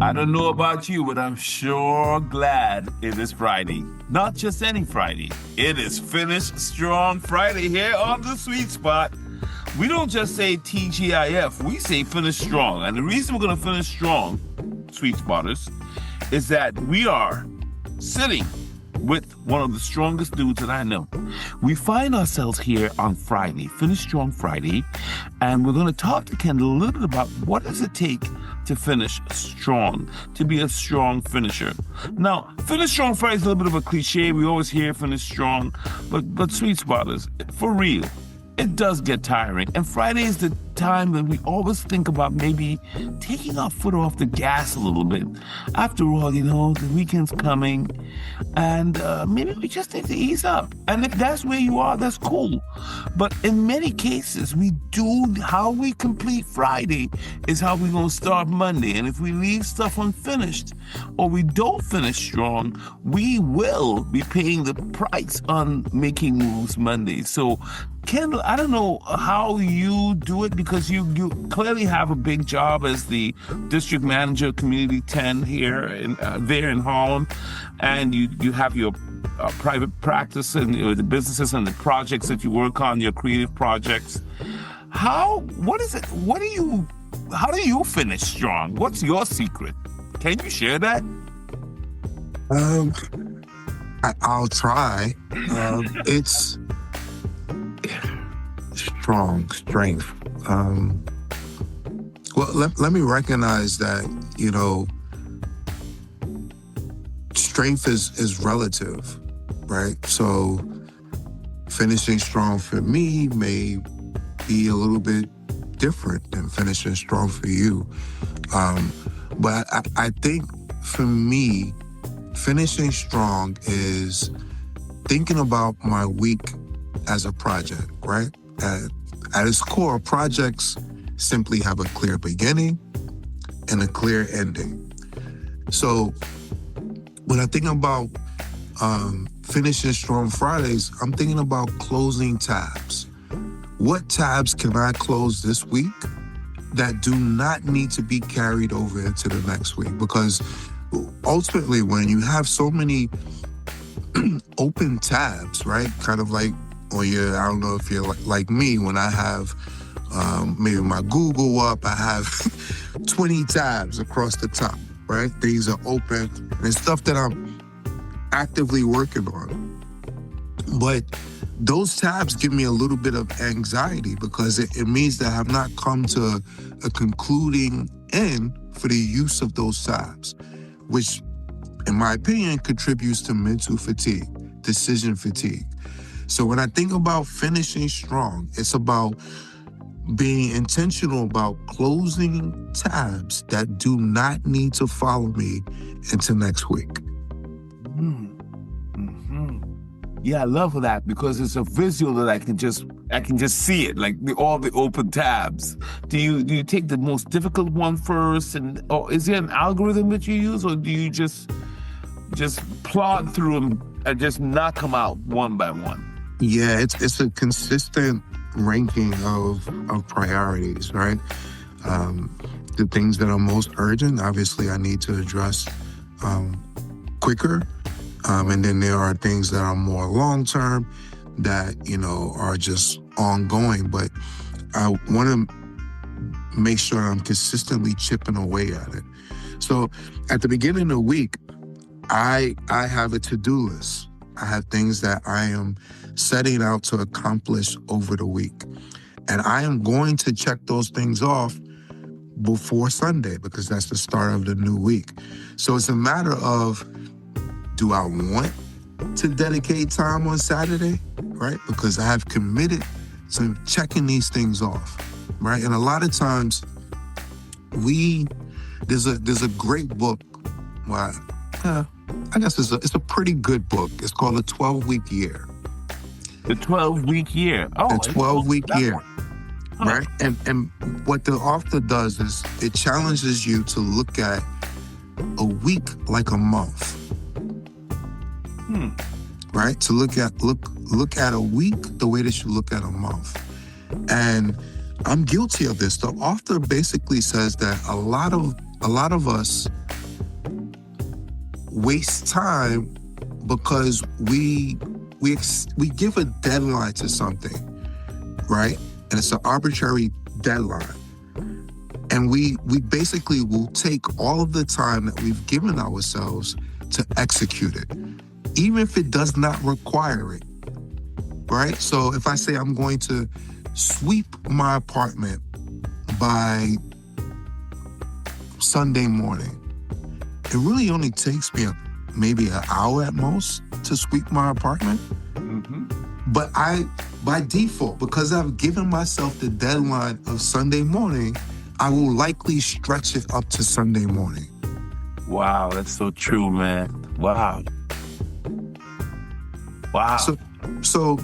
I don't know about you, but I'm sure glad it is Friday. Not just any Friday. It is Finish Strong Friday here on the Sweet Spot. We don't just say TGIF, we say finish strong. And the reason we're going to finish strong, Sweet Spotters, is that we are sitting with one of the strongest dudes that I know. We find ourselves here on Friday, Finish Strong Friday, and we're going to talk to Kendall a little bit about what does it take to finish strong, to be a strong finisher. Now, Finish Strong Friday is a little bit of a cliche. We always hear finish strong, but Sweet Spotters, for real, it does get tiring. And Friday is the time that we always think about maybe taking our foot off the gas a little bit. After all, the weekend's coming, and maybe we just need to ease up. And if that's where you are, that's cool. But in many cases, how we complete Friday is how we're going to start Monday. And if we leave stuff unfinished, or we don't finish strong, we will be paying the price on making moves Monday. So Kendall, I don't know how you do it because you clearly have a big job as the district manager of Community 10 here there in Harlem, and you have your private practice and the businesses and the projects that you work on, your creative projects. How do you finish strong? What's your secret? Can you share that? I'll try. It's strength. Well, let me recognize that, strength is relative, right? So finishing strong for me may be a little bit different than finishing strong for you. But I think for me, finishing strong is thinking about my week as a project, right? At its core, projects simply have a clear beginning and a clear ending. So when I think about finishing strong Fridays, I'm thinking about closing tabs. What tabs can I close this week that do not need to be carried over into the next week? Because ultimately, when you have so many open tabs, right? Kind of like I don't know if you're like me, when I have maybe my Google up, I have 20 tabs across the top, right? Things are open and stuff that I'm actively working on. But those tabs give me a little bit of anxiety because it means that I have not come to a concluding end for the use of those tabs, which, in my opinion, contributes to mental fatigue, decision fatigue. So when I think about finishing strong, it's about being intentional about closing tabs that do not need to follow me into next week. Mm-hmm. Yeah, I love that because it's a visual that I can just see it, like all the open tabs. Do you take the most difficult one first, or is there an algorithm that you use, or do you just plod through them and just knock them out one by one? Yeah, it's a consistent ranking of priorities, right? The things that are most urgent, obviously, I need to address quicker. And then there are things that are more long-term that, are just ongoing. But I want to make sure I'm consistently chipping away at it. So at the beginning of the week, I have a to-do list. I have things that I am setting out to accomplish over the week. And I am going to check those things off before Sunday because that's the start of the new week. So it's a matter of, do I want to dedicate time on Saturday, right? Because I have committed to checking these things off, right? And a lot of times there's a great book. Well, I guess it's a pretty good book. It's called The 12-Week Year. The 12-week year. Oh, the 12-week year. Huh. Right? And what the author does is it challenges you to look at a week like a month. Right? To look at a week the way that you look at a month. And I'm guilty of this. The author basically says that a lot of us waste time because we give a deadline to something, right? And it's an arbitrary deadline. And we basically will take all of the time that we've given ourselves to execute it, even if it does not require it, right? So if I say I'm going to sweep my apartment by Sunday morning, it really only takes me maybe an hour at most to sweep my apartment. But by default, because I've given myself the deadline of Sunday morning, I will likely stretch it up to Sunday morning. Wow, that's so true, man. Wow. So,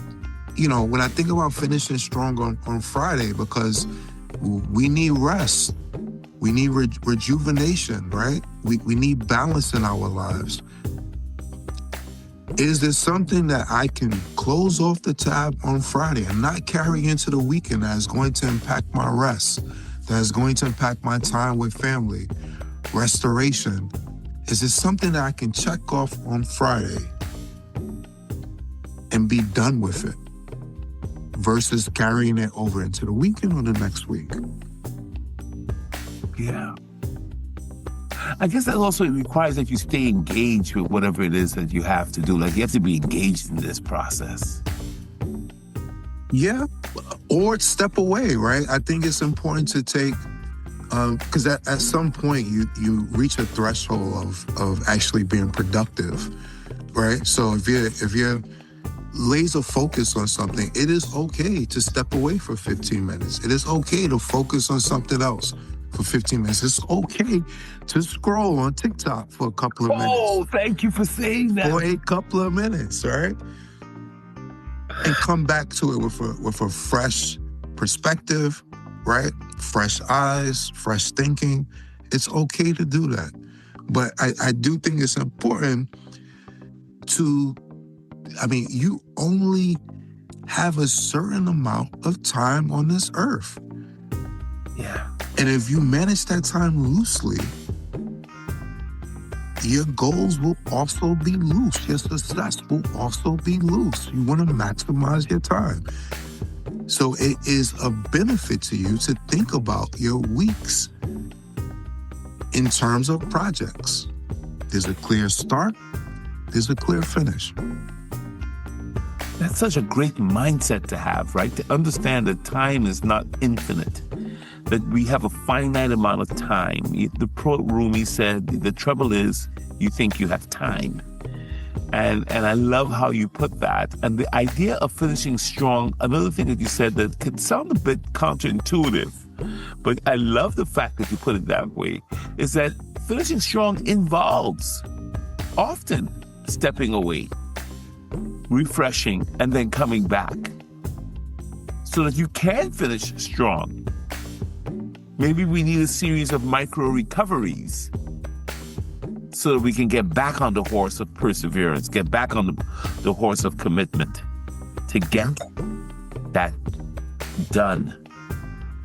you know, when I think about finishing strong on Friday, because we need rest, we need rejuvenation, right? We need balance in our lives. Is there something that I can close off the tab on Friday and not carry into the weekend that is going to impact my rest, that is going to impact my time with family, restoration? Is there something that I can check off on Friday and be done with it versus carrying it over into the weekend or the next week? Yeah. I guess that also requires that you stay engaged with whatever it is that you have to do. Like, you have to be engaged in this process. Yeah, or step away, right? I think it's important to take, because at some point you reach a threshold of actually being productive, right? So if you're laser focused on something, it is okay to step away for 15 minutes. It is okay to focus on something else for 15 minutes. It's okay to scroll on TikTok for a couple of minutes. Oh, thank you for saying that. For a couple of minutes, right? And come back to it with a fresh perspective, right? Fresh eyes, fresh thinking. It's okay to do that. But I do think it's important to, you only have a certain amount of time on this earth. Yeah. And if you manage that time loosely, your goals will also be loose. Your success will also be loose. You want to maximize your time. So it is a benefit to you to think about your weeks in terms of projects. There's a clear start, there's a clear finish. That's such a great mindset to have, right? To understand that time is not infinite, that we have a finite amount of time. The pro Rumi said, the trouble is you think you have time. And I love how you put that. And the idea of finishing strong, another thing that you said that could sound a bit counterintuitive, but I love the fact that you put it that way, is that finishing strong involves often stepping away, refreshing, and then coming back so that you can finish strong. Maybe we need a series of micro recoveries so that we can get back on the horse of perseverance, get back on the horse of commitment to get that done.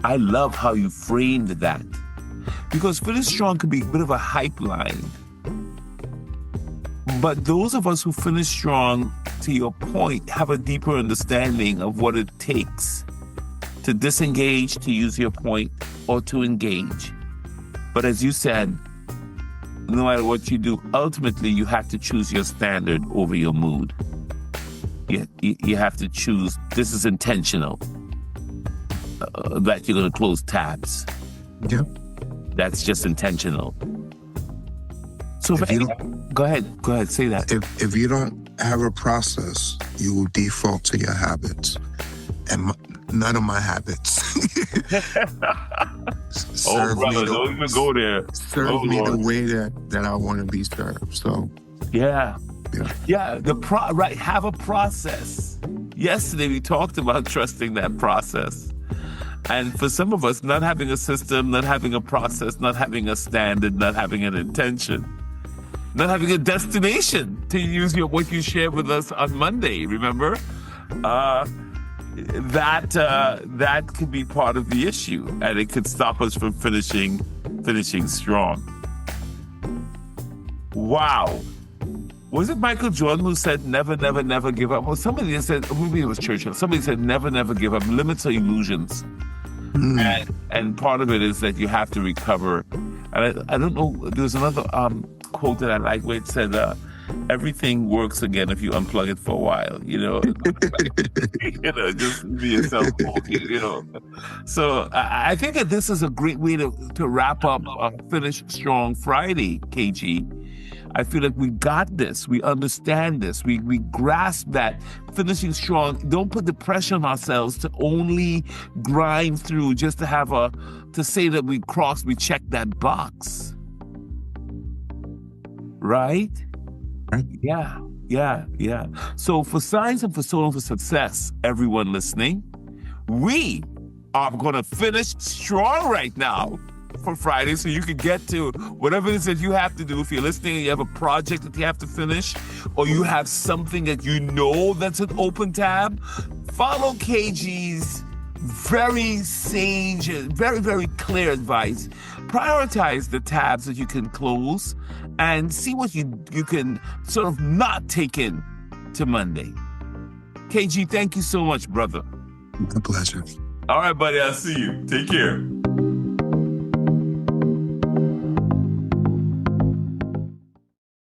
I love how you framed that, because finish strong can be a bit of a hype line. But those of us who finish strong, to your point, have a deeper understanding of what it takes to disengage, to use your point, or to engage. But as you said, no matter what you do, ultimately you have to choose your standard over your mood. You have to choose, this is intentional, that you're going to close tabs. Yeah. That's just intentional. So go ahead, say that. If you don't have a process, you will default to your habits. And none of my habits Oh, brother, don't even go there. Serve me the way that I want to be served. So yeah. Right. Have a process. Yesterday we talked about trusting that process, and for some of us, not having a system, not having a process, not having a standard, not having an intention, not having a destination, to use what you shared with us on Monday. Remember, that could be part of the issue, and it could stop us from finishing strong. Wow. Was it Michael Jordan who said never, never, never give up? Well, somebody just said, maybe it was Churchill. Somebody said never, never give up. Limits are illusions. And part of it is that you have to recover. And I don't know, there's another quote that I like where it said, everything works again if you unplug it for a while, you know. Just be yourself, you know. So I think that this is a great way to wrap up Finish Strong Friday, KG. I feel like we got this. We understand this. We grasp that finishing strong. Don't put the pressure on ourselves to only grind through just to have to say that we checked that box. Right? Right. Yeah. So for Science and for Soul and for Success, everyone listening, we are going to finish strong right now for Friday, so you can get to whatever it is that you have to do. If you're listening and you have a project that you have to finish, or you have something that you know that's an open tab, follow KG's very sage, very, very clear advice. Prioritize the tabs that you can close and see what you can sort of not take in to Monday. KG, thank you so much, brother. A pleasure. All right, buddy, I'll see you. Take care.